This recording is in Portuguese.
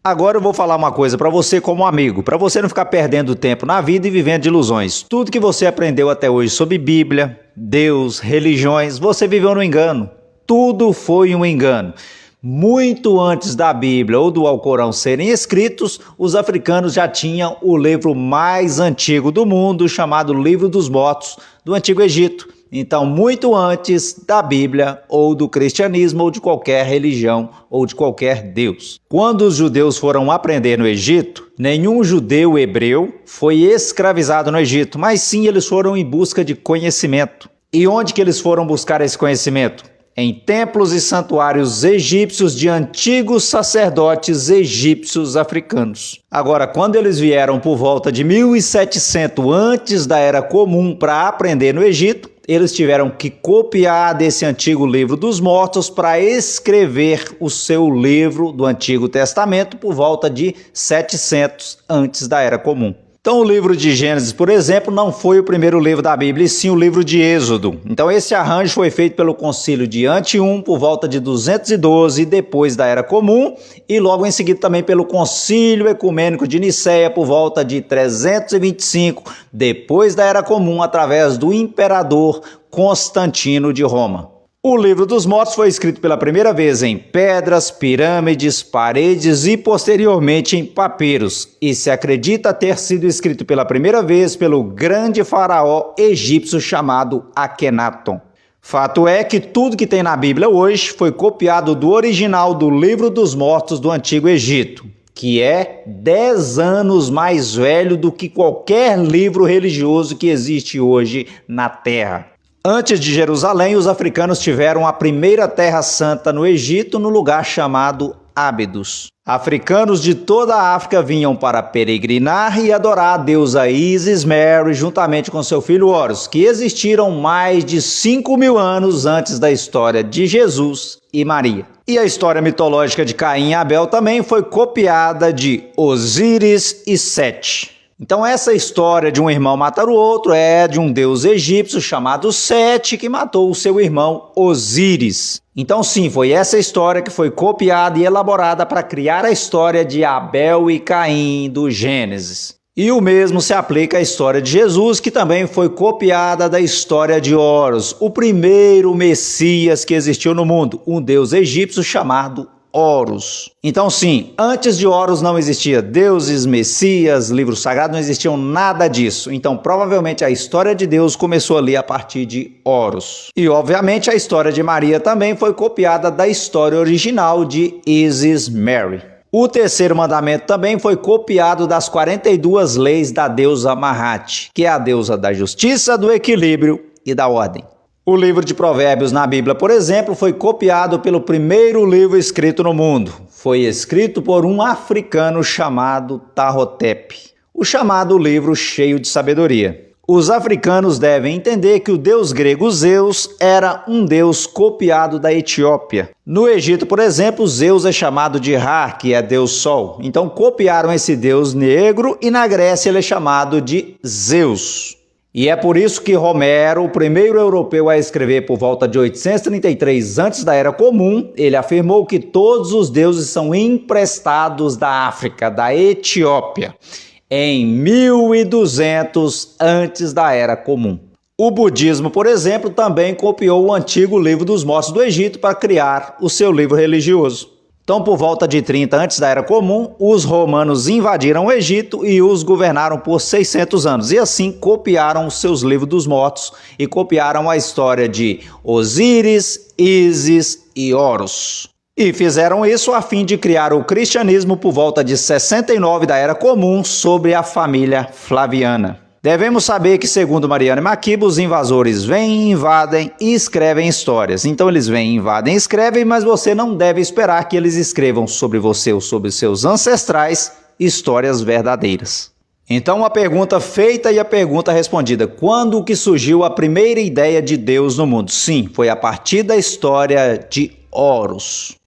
Agora eu vou falar uma coisa para você como amigo, para você não ficar perdendo tempo na vida e vivendo de ilusões. Tudo que você aprendeu até hoje sobre Bíblia, Deus, religiões, você viveu no engano. Tudo foi um engano. Muito antes da Bíblia ou do Alcorão serem escritos, os africanos já tinham o livro mais antigo do mundo, chamado Livro dos Mortos, do Antigo Egito. Então, muito antes da Bíblia, ou do cristianismo, ou de qualquer religião, ou de qualquer Deus. Quando os judeus foram aprender no Egito, nenhum judeu hebreu foi escravizado no Egito, mas sim eles foram em busca de conhecimento. E onde que eles foram buscar esse conhecimento? Em templos e santuários egípcios de antigos sacerdotes egípcios africanos. Agora, quando eles vieram por volta de 1700 antes da Era Comum para aprender no Egito, eles tiveram que copiar desse antigo livro dos mortos para escrever o seu livro do Antigo Testamento por volta de 700 antes da Era Comum. Então o livro de Gênesis, por exemplo, não foi o primeiro livro da Bíblia, e sim o livro de Êxodo. Então esse arranjo foi feito pelo Concílio de Antium por volta de 212 depois da Era Comum e logo em seguida também pelo Concílio Ecumênico de Nicéia por volta de 325 depois da Era Comum através do imperador Constantino de Roma. O Livro dos Mortos foi escrito pela primeira vez em pedras, pirâmides, paredes e posteriormente em papiros, e se acredita ter sido escrito pela primeira vez pelo grande faraó egípcio chamado Akenaton. Fato é que tudo que tem na Bíblia hoje foi copiado do original do Livro dos Mortos do Antigo Egito, que é 10 anos mais velho do que qualquer livro religioso que existe hoje na Terra. Antes de Jerusalém, os africanos tiveram a primeira terra santa no Egito, no lugar chamado Ábidos. Africanos de toda a África vinham para peregrinar e adorar a deusa Isis Mary juntamente com seu filho Horus, que existiram mais de 5.000 anos antes da história de Jesus e Maria. E a história mitológica de Caim e Abel também foi copiada de Osíris e Sete. Então essa história de um irmão matar o outro é de um deus egípcio chamado Sete que matou o seu irmão Osíris. Então sim, foi essa história que foi copiada e elaborada para criar a história de Abel e Caim do Gênesis. E o mesmo se aplica à história de Jesus, que também foi copiada da história de Horus, o primeiro Messias que existiu no mundo, um deus egípcio chamado Horus. Então sim, antes de Horus não existia deuses, messias, livros sagrados, não existiam nada disso. Então provavelmente a história de Deus começou ali a partir de Horus. E obviamente a história de Maria também foi copiada da história original de Isis Mary. O terceiro mandamento também foi copiado das 42 leis da deusa Mahat, que é a deusa da justiça, do equilíbrio e da ordem. O livro de Provérbios na Bíblia, por exemplo, foi copiado pelo primeiro livro escrito no mundo. Foi escrito por um africano chamado Tahotep, o chamado livro cheio de sabedoria. Os africanos devem entender que o deus grego Zeus era um deus copiado da Etiópia. No Egito, por exemplo, Zeus é chamado de Ra, que é deus sol. Então copiaram esse deus negro e na Grécia ele é chamado de Zeus. E é por isso que Homero, o primeiro europeu a escrever por volta de 833 antes da Era Comum, ele afirmou que todos os deuses são emprestados da África, da Etiópia, em 1200 antes da Era Comum. O budismo, por exemplo, também copiou o antigo Livro dos Mortos do Egito para criar o seu livro religioso. Então, por volta de 30 antes da Era Comum, os romanos invadiram o Egito e os governaram por 600 anos. E assim copiaram os seus livros dos mortos e copiaram a história de Osíris, Ísis e Horus. E fizeram isso a fim de criar o cristianismo por volta de 69 da Era Comum sobre a família Flaviana. Devemos saber que, segundo Mariana Maquiba, os invasores vêm, invadem e escrevem histórias. Então eles vêm, invadem e escrevem, mas você não deve esperar que eles escrevam sobre você ou sobre seus ancestrais histórias verdadeiras. Então a pergunta feita e a pergunta respondida: quando que surgiu a primeira ideia de Deus no mundo? Sim, foi a partir da história de Horus.